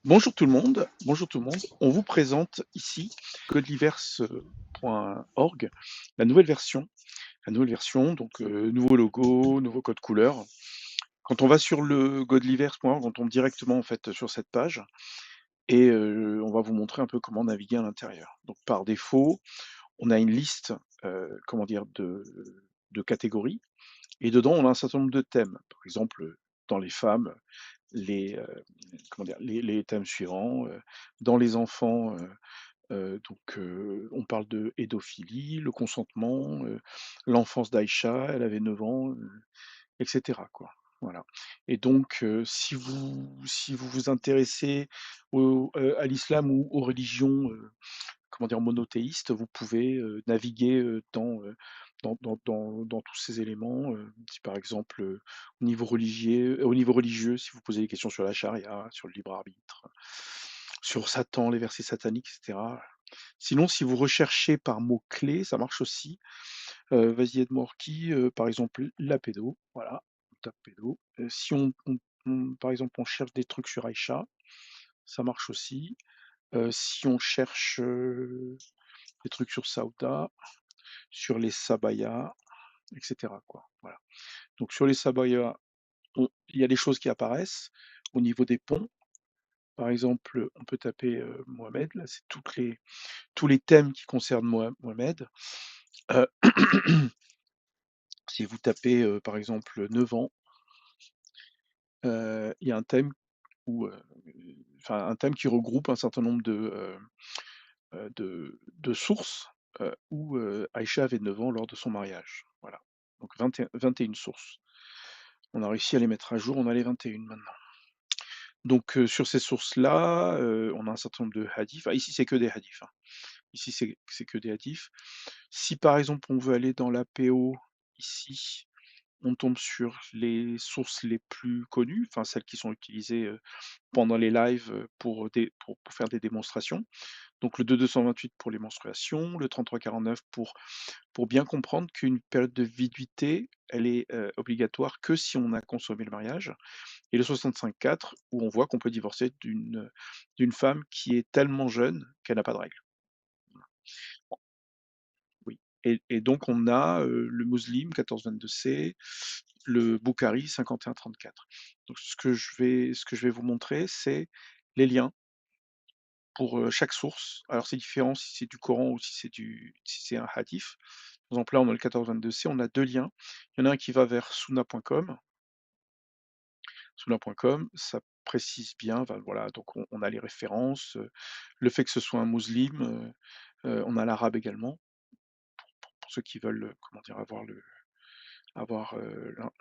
Bonjour tout le monde. On vous présente ici godliverse.org, la nouvelle version. La nouvelle version, donc nouveau logo, nouveau code couleur. Quand on va sur le godliverse.org, on tombe directement en fait sur cette page et on va vous montrer un peu comment naviguer à l'intérieur. Donc par défaut, on a une liste, comment dire, de catégories et dedans on a un certain nombre de thèmes. Par exemple, dans les femmes, les, comment dire, les thèmes suivants, dans les enfants, on parle de pédophilie, le consentement, l'enfance d'Aïcha, elle avait 9 ans, et cetera, quoi. Voilà. Et donc, si vous vous intéressez à l'islam ou aux religions, comment dire, monothéistes, vous pouvez, naviguer, dans tous ces éléments, si par exemple, au niveau religieux, si vous posez des questions sur la charia, sur le libre arbitre, sur Satan, les versets sataniques, et cetera. Sinon, si vous recherchez par mots-clés, ça marche aussi. Vas-y aide-moi Orki, par exemple la pédo, voilà, on tape pédo. Si par exemple, on cherche des trucs sur Aïcha, ça marche aussi. Si on cherche, des trucs sur Sauda, sur les sabayas, et cetera, quoi, voilà. Donc sur les sabayas, il y a des choses qui apparaissent au niveau des ponts. Par exemple, on peut taper, Mohamed, là, c'est tous les thèmes qui concernent Mohamed. Heu, si vous tapez, par exemple, 9 ans, il y a un thème où, enfin un thème qui regroupe un certain nombre de sources, où, Aïcha avait 9 ans lors de son mariage. Voilà. Donc 21 sources. On a réussi à les mettre à jour, on a les 21 maintenant. Donc, sur ces sources-là, on a un certain nombre de hadiths. Ah, ici, c'est que des hadiths, hein. Ici, c'est que des hadiths. Si par exemple, on veut aller dans l'APO, ici, on tombe sur les sources les plus connues, enfin celles qui sont utilisées, pendant les lives, pour faire des démonstrations. Donc le 2228 pour les menstruations, le 3349 pour bien comprendre qu'une période de viduité, elle est, obligatoire que si on a consommé le mariage, et le 65.4 où on voit qu'on peut divorcer d'une femme qui est tellement jeune qu'elle n'a pas de règles. Oui, et donc on a, le Muslim 1422C, le Bukhari 5134. Donc ce que je vais vous montrer, c'est les liens pour, chaque source. Alors c'est différent si c'est du Coran ou si c'est un hadith. Par exemple, là, on a le 1422C, on a 2 liens. Il y en a un qui va vers Sunna.com. Sunna.com, ça précise bien, enfin voilà, donc on a les références, le fait que ce soit un musulman, on a l'arabe également, pour ceux qui veulent, comment dire, avoir,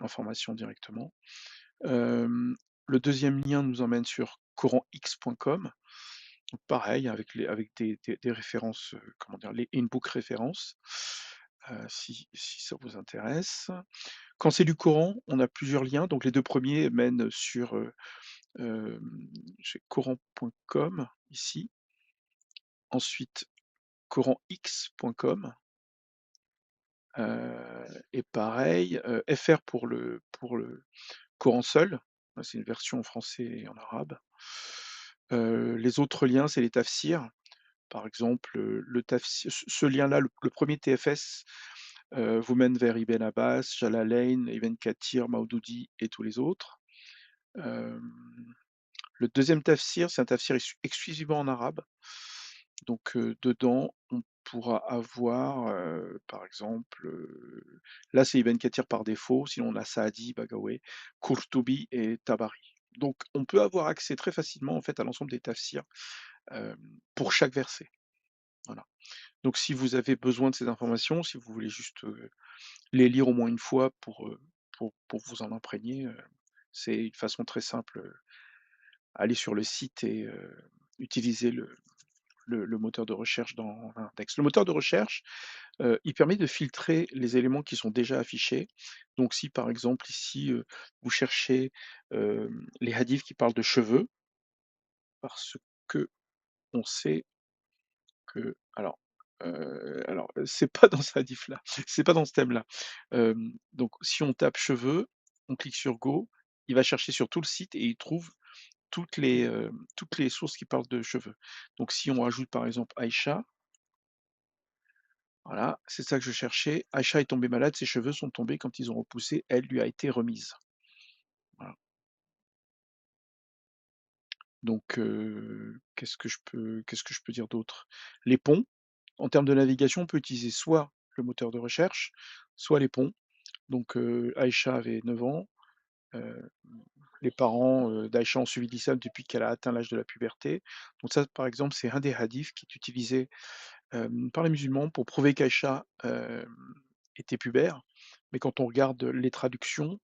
l'information directement. Hem, le deuxième lien nous emmène sur coranx.com. Donc pareil, avec des références, comment dire, les in-book références, si ça vous intéresse. Quand c'est du Coran, on a plusieurs liens, donc les 2 premiers mènent sur, j'ai coran.com ici, ensuite coranx.com, et pareil, fr pour le Coran seul, c'est une version en français et en arabe. Les autres liens, c'est les tafsirs. Par exemple, le tafsir ce lien-là, le 1er TFS, vous mène vers Ibn Abbas, Jalalayn, Ibn Kathir, Maududi et tous les autres. Hem, le deuxième tafsir, c'est un tafsir exclusivement en arabe. Donc, dedans, on pourra avoir, par exemple, là, c'est Ibn Kathir par défaut, sinon on a Saadi, Baghawi, Qurtubi et Tabari. Donc on peut avoir accès très facilement, en fait, à l'ensemble des tafsirs, pour chaque verset. Voilà. Donc si vous avez besoin de ces informations, si vous voulez juste, les lire au moins une fois pour vous en imprégner, c'est une façon très simple, aller sur le site et utiliser le moteur de recherche dans l'index. Le moteur de recherche, il permet de filtrer les éléments qui sont déjà affichés. Donc si par exemple ici, vous cherchez, les hadiths qui parlent de cheveux, parce qu'on sait que c'est pas dans ce hadith-là, c'est pas dans ce thème-là. Donc si on tape cheveux, on clique sur go, il va chercher sur tout le site et il trouve toutes les sources qui parlent de cheveux. Donc si on rajoute par exemple Aïcha, voilà, c'est ça que je cherchais. Aïcha est tombée malade, ses cheveux sont tombés quand ils ont repoussé, elle lui a été remise. Voilà. Donc qu'est-ce que je peux dire d'autre? Les ponts, en termes de navigation, on peut utiliser soit le moteur de recherche, soit les ponts. Donc Aïcha avait 9 ans, heu, les parents, d'Aïcha ont suivi l'islam depuis qu'elle a atteint l'âge de la puberté. Donc ça, par exemple, c'est un des hadiths qui est utilisé, par les musulmans pour prouver qu'Aïcha, était pubère. Mais quand on regarde les traductions,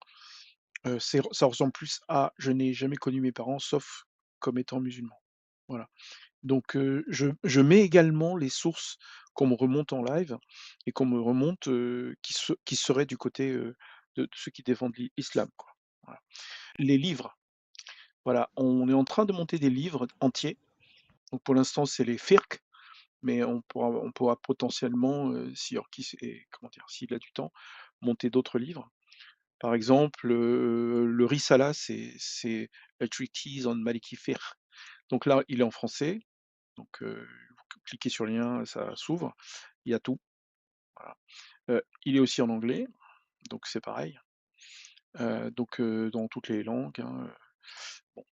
ça ressemble plus à: «Je n'ai jamais connu mes parents sauf comme étant musulmans». Voilà. Donc je mets également les sources qu'on me remonte en live et qu'on me remonte, qui seraient du côté, de ceux qui défendent l'islam, quoi. Voilà. Les livres, voilà, on est en train de monter des livres entiers. Donc pour l'instant, c'est les firq, mais on pourra potentiellement, si Orkis est comment dire? S'il a du temps, monter d'autres livres. Par exemple, le Risala, c'est A Treatise on Maliki Fiqh. Donc là, il est en français, donc vous cliquez sur le lien, ça s'ouvre, il y a tout, voilà. Il est aussi en anglais, donc c'est pareil, donc dans toutes les langues, hein, bon.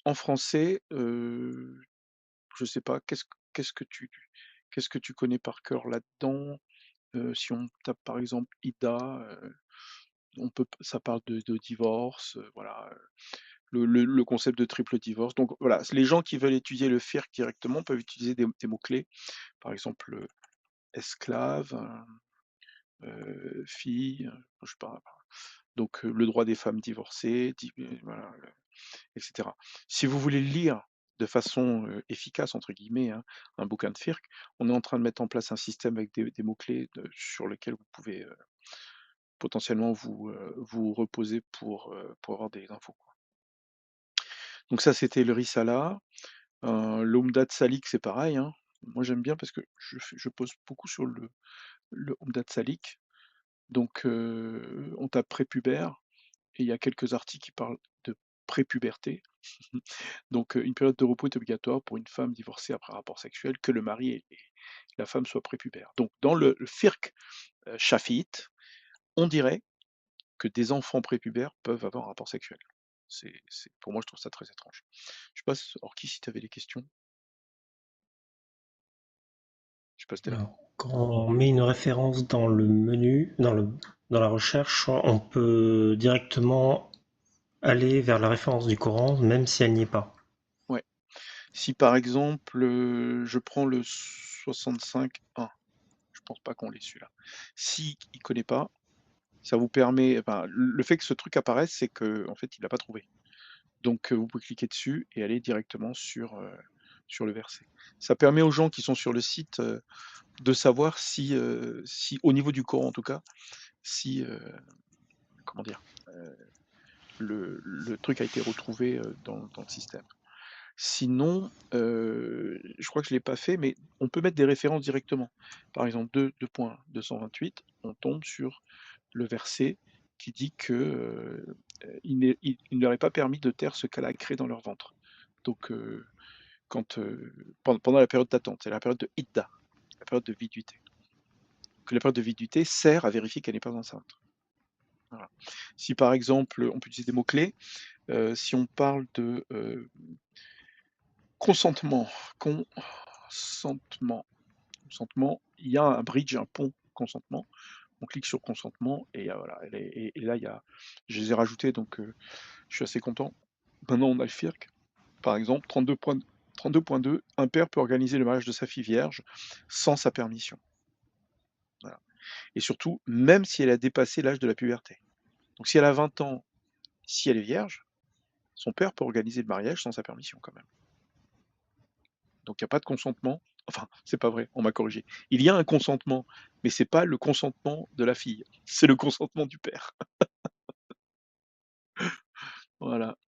En français, je sais pas, qu'est-ce que tu connais par cœur là-dedans? Si on tape par exemple Ida, on peut ça parle de divorce, voilà, le concept de triple divorce. Donc voilà, les gens qui veulent étudier le FIRC directement peuvent utiliser des mots-clés, par exemple, esclave, fille, je sais pas, donc le droit des femmes divorcées, voilà, et cetera. Si vous voulez le lire de façon, «efficace» entre guillemets, hein, un bouquin de FIRC, on est en train de mettre en place un système avec des mots-clés sur lesquels vous pouvez, potentiellement vous reposer pour avoir des infos, quoi. Donc ça, c'était le Risala. L'Oumdat Salik, c'est pareil, hein. Moi, j'aime bien parce que je pose beaucoup sur le Oumdat Salik. Donc on tape prépubère et il y a quelques articles qui parlent de prépuberté. Donc une période de repos est obligatoire pour une femme divorcée après un rapport sexuel, que le mari et la femme soient prépubères. Donc dans le fiqh, chafiite, on dirait que des enfants prépubères peuvent avoir un rapport sexuel. Pour moi, je trouve ça très étrange. Je sais pas s Orki, si tu avais des questions? Je sais pas si tu là? Alors, quand on met une référence dans le menu, dans la recherche, on peut directement aller vers la référence du Coran, même si elle n'y est pas. Ouais. Si par exemple, je prends le 65-1, je pense pas qu'on l'ait celui-là. Si il connaît pas, ça vous permet enfin, le fait que ce truc apparaisse, c'est qu'en fait, il l'a pas trouvé. Donc vous pouvez cliquer dessus et aller directement sur le verset. Ça permet aux gens qui sont sur le site, de savoir si au niveau du Coran en tout cas, si, comment dire? Le truc a été retrouvé, dans le système. Sinon, je crois que je l'ai pas fait, mais on peut mettre des références directement. Par exemple, 2.228, on tombe sur le verset qui dit que, il ne leur est pas permis de taire ce qu'Allah a créé dans leur ventre. Donc, quand, pendant la période d'attente, c'est la période de iddah, la période de viduité. Que la période de viduité sert à vérifier qu'elle n'est pas enceinte. Voilà. Si par exemple, on peut utiliser des mots-clés, si on parle de, consentement, consentement, consentement, il y a un bridge, un pont consentement. On clique sur consentement et voilà, et là, je les ai rajoutés donc je suis assez content. Maintenant, on a le FIRC, par exemple, 32.2, un père peut organiser le mariage de sa fille vierge sans sa permission. Voilà, et surtout, même si elle a dépassé l'âge de la puberté. Donc si elle a 20 ans, si elle est vierge, son père peut organiser le mariage sans sa permission quand même. Donc il y a pas de consentement. Enfin, c'est pas vrai, on m'a corrigé. Il y a un consentement, mais c'est pas le consentement de la fille, c'est le consentement du père. Voilà.